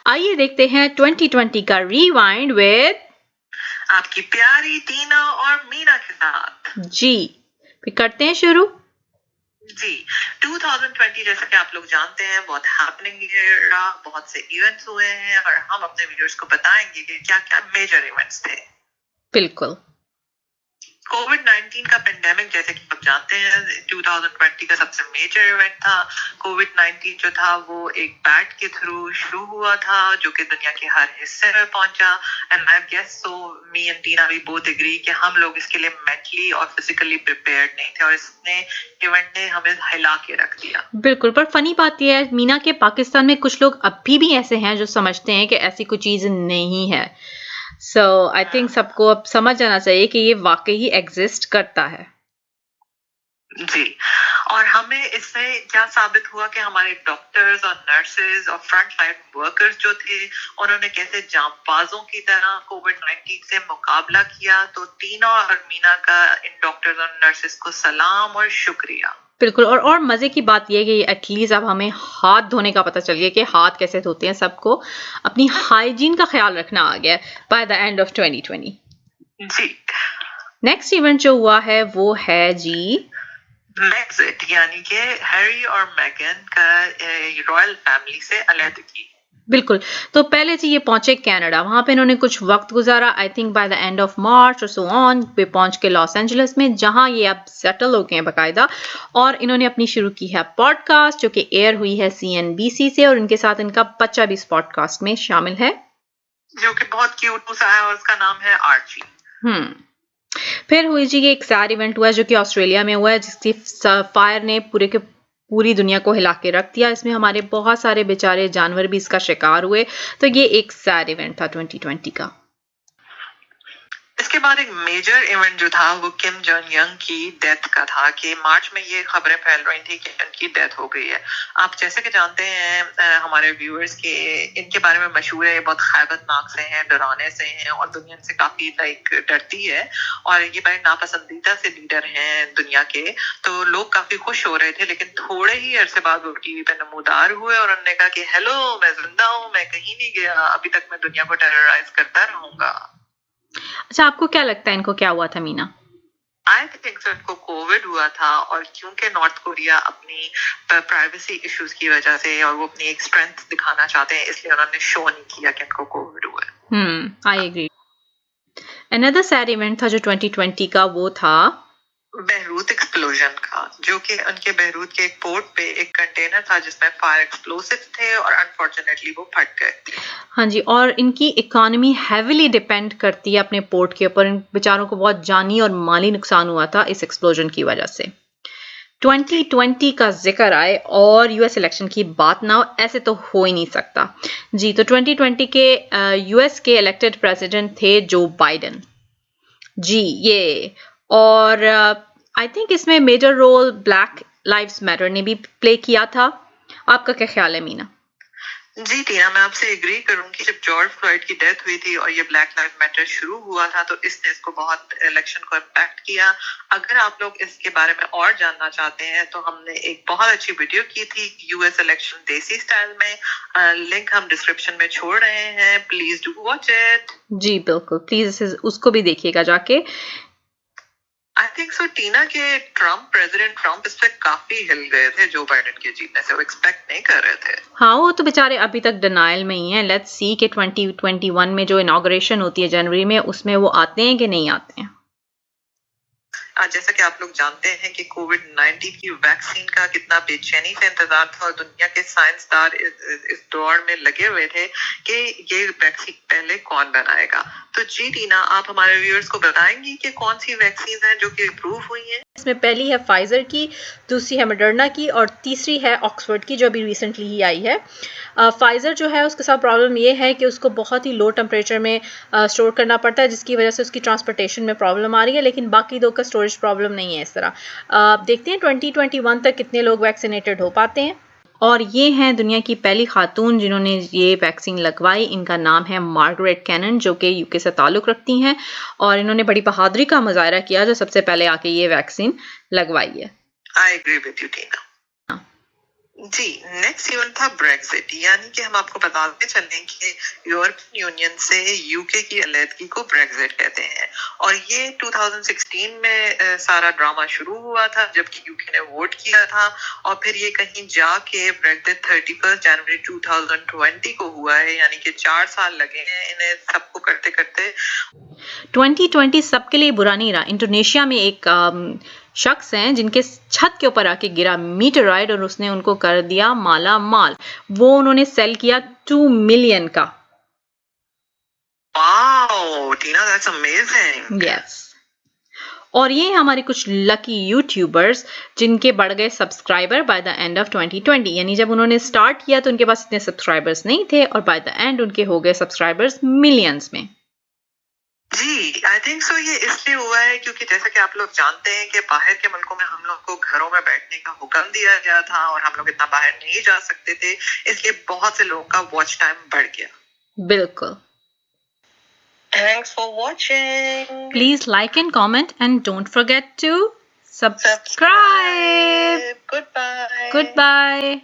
आइए देखते हैं 2020 का रिवाइंड विद आपकी प्यारी टीना और मीना के साथ। जी। फिर करते हैं शुरू। जी 2020 जैसा कि आप लोग जानते हैं बहुत हैपनिंग ईयर रहा, बहुत से इवेंट्स हुए हैं और हम अपने व्यूअर्स को बताएंगे कि क्या क्या मेजर इवेंट्स थे। बिल्कुल। कोविड-19 का पेंडेमिक जैसे कि आप जानते हैं 2020 का सबसे मेजर इवेंट था। कोविड-19 जो था वो एक बैट के थ्रू शुरू हुआ था जो कि दुनिया के हर हिस्से में पहुंचा। And I guess so me and Tina we both agree कि हम लोग इसके लिए मेंटली और फिजिकली प्रिपेयर्ड नहीं थे और इसने इवेंट ने हमें हिला के रख दिया। बिल्कुल, पर फनी बात यह है मीना के पाकिस्तान में कुछ लोग अभी भी ऐसे हैं जो समझते हैं कि ऐसी कोई चीज नहीं है। सो आई थिंक सबको अब समझ जाना चाहिए कि ये वाकई एग्जिस्ट करता है। जी और हमें इससे क्या साबित हुआ कि हमारे डॉक्टर्स और नर्सेज और फ्रंट लाइन वर्कर्स जो थे उन्होंने कैसे जांबाजों की तरह कोविड-19 से मुकाबला किया। तो टीना और मीना का इन डॉक्टर्स और नर्सेज को सलाम और शुक्रिया। बिल्कुल। और मजे की बात यह है कि एटलीस्ट अब हमें हाथ धोने का पता चल गया कि हाथ कैसे धोते हैं। सबको अपनी हाइजीन का ख्याल रखना आ गया बाय द एंड ऑफ 2020। जी नेक्स्ट इवेंट जो हुआ है वो है जी ब्रेक्जिट, यानी कि हैरी और मेगन का रॉयल फैमिली से अलग। बिल्कुल। तो पहले से ये पहुंचे कनाडा, वहां पे इन्होंने कुछ वक्त गुजारा। I think by the end of March और सो ऑन पे पहुंच के लॉस एंजलिस में, जहां ये अब सेटल हो गए हैं बाकायदा। और इन्होंने अपनी शुरू की है पॉडकास्ट जो कि एयर हुई है CNBC से, और इनके साथ इनका बच्चा भी इस पॉडकास्ट में शामिल है जो कि बहुत क्यूट सा है और उसका नाम है आर्ची। फिर हुई जी एक सैड इवेंट हुआ है जो कि ऑस्ट्रेलिया में हुआ है, जिसकी फायर ने पूरी दुनिया को हिला के रख दिया। इसमें हमारे बहुत सारे बेचारे जानवर भी इसका शिकार हुए। तो ये एक सैड इवेंट था 2020 का। इसके बाद एक मेजर इवेंट जो था वो किम जोंग यंग की डेथ का था कि मार्च में ये खबरें फैल रही थी कि इनकी डेथ हो गई है। आप जैसे कि जानते हैं हमारे व्यूअर्स के इनके बारे में मशहूर है, ये बहुत खैबतनाक से हैं, डराने से हैं और दुनिया से काफी डरती है और ये बड़े नापसंदीदा से लीडर हैं दुनिया के। तो लोग काफी खुश हो रहे थे, लेकिन थोड़े ही अरसे बाद वो टीवी पे नमूदार हुए और उन्होंने कहा कि हेलो, मैं जिंदा हूँ, मैं कहीं नहीं गया, अभी तक मैं दुनिया को टेरराइज करता रहूंगा। अच्छा, आपको क्या लगता है इनको क्या हुआ था मीना? आई थिंक सो इनको कोविड हुआ था और क्योंकि नॉर्थ कोरिया अपनी प्राइवेसी इश्यूज की वजह से और वो अपनी एक स्ट्रेंथ दिखाना चाहते हैं, इसलिए उन्होंने शो नहीं किया कि इनको कोविड हुआ है। I agree. Another sad event था जो 2020 का, वो था बहरूत एक्सप्लोजन का, जो कि उनके बहरूत के एक पोर्ट पे एक कंटेनर था जिसमें फायर एक्सप्लोसिव्स थे और अनफॉर्चुनेटली वो फट गए। हाँ जी, और इनकी इकोनॉमी हैविली डिपेंड करती है अपने पोर्ट के ऊपर। इन बेचारों को बहुत जानी और माली नुकसान हुआ था इस एक्सप्लोजन की वजह से। 2020 का जिक्र आए और यूएस इलेक्शन की बात ना हो, ऐसे तो हो ही नहीं सकता जी। तो 2020 के यूएस के इलेक्टेड प्रेसिडेंट थे जो बाइडेन जी। ये और आई थिंक इसमें major role black lives matter ने भी प्ले किया था। आपका क्या ख्याल है मीना? जी टीना, मैं आपसे एग्री करूंगी। जब जॉर्ज फ्लॉयड की डेथ हुई थी और ये ब्लैक लाइव मैटर शुरू हुआ था तो इसने इसको बहुत इलेक्शन को इम्पैक्ट किया। अगर आप लोग इसके बारे में और जानना चाहते हैं तो हमने एक बहुत अच्छी वीडियो की थी यूएस इलेक्शन देसी स्टाइल में, लिंक हम डिस्क्रिप्शन में छोड़ रहे हैं, प्लीज डू वॉच इट। जी बिल्कुल, प्लीज उसको भी देखिएगा जाके। आई थिंक सो टीना के प्रेसिडेंट ट्रम्प इस पे काफी हिल गए थे जो बाइडेन के जीतने से, वो एक्सपेक्ट नहीं कर रहे थे। हाँ, वो तो बेचारे अभी तक डिनाइल में ही हैं। लेट्स सी कि 2021 में जो इनॉग्रेशन होती है जनवरी में, उसमें वो आते हैं कि नहीं आते हैं। जैसा कि आप लोग जानते हैं कि कोविड-19 की वैक्सीन का कितना बेचैनी से इंतजार था और दुनिया के साइंसदान इस दौड़ में लगे हुए थे कि ये वैक्सीन पहले कौन बनाएगा। तो जी टीना, आप हमारे व्यूअर्स को बताएंगी कि कौन सी वैक्सीन है जो कि अप्रूव हुई है? इसमें पहली है फाइजर की, दूसरी है मॉडर्ना की और तीसरी है ऑक्सफोर्ड की जो अभी रिसेंटली ही आई है। फाइजर जो है उसके साथ प्रॉब्लम ये है कि उसको बहुत ही लो टेम्परेचर में स्टोर करना पड़ता है, जिसकी वजह से उसकी ट्रांसपोर्टेशन में प्रॉब्लम आ रही है, लेकिन बाकी दो का स्टोरेज प्रॉब्लम नहीं है इस तरह। देखते हैं 2021 तक कितने लोग वैक्सीनेटेड हो पाते हैं। और ये हैं दुनिया की पहली खातून जिन्होंने ये वैक्सीन लगवाई। इनका नाम है मार्गरेट कैनन, जो कि यूके से ताल्लुक़ रखती हैं और इन्होंने बड़ी बहादुरी का मुजाहरा किया जो सबसे पहले आके ये वैक्सीन लगवाई है। I agree with you Tina. जी, नेक्स्ट इवेंट था ब्रेक्सिट, यानी कि हम आपको बताते चलें कि यूरोपियन यूनियन से यूके की अलहदगी को ब्रेक्सिट कहते हैं और ये 2016 में सारा ड्रामा शुरू हुआ था जबकि यूके ने वोट किया था और फिर ये कहीं जाके ब्रेक्सिट 31 जनवरी 2020 को हुआ है, यानी कि 4 साल लगे हैं इन्हें सबको करते करते। 2020 सबके लिए बुरा नहीं रहा। इंडोनेशिया में एक शख्स हैं जिनके छत के ऊपर आके गिरा मीटरॉइड और उसने उनको कर दिया माला माल। वो उन्होंने सेल किया 2 मिलियन का। Wow Tina, that's amazing. Yes. और ये हमारे कुछ लकी यूट्यूबर्स जिनके बढ़ गए subscriber bye the end of 2020, यानी जब उन्होंने स्टार्ट किया तो उनके पास इतने सब्सक्राइबर्स नहीं थे और बाय द एंड उनके हो गए सब्सक्राइबर्स मिलियंस में। जी, आई थिंक सो ये इसलिए हुआ है क्योंकि जैसा कि आप लोग जानते हैं कि बाहर के मुल्कों में हम लोग को घरों में बैठने का हुक्म दिया गया था और हम लोग इतना बाहर नहीं जा सकते थे, इसलिए बहुत से लोगों का वॉच टाइम बढ़ गया। बिल्कुल। Thanks for watching. Please like and comment and don't forget to subscribe. Goodbye. Goodbye.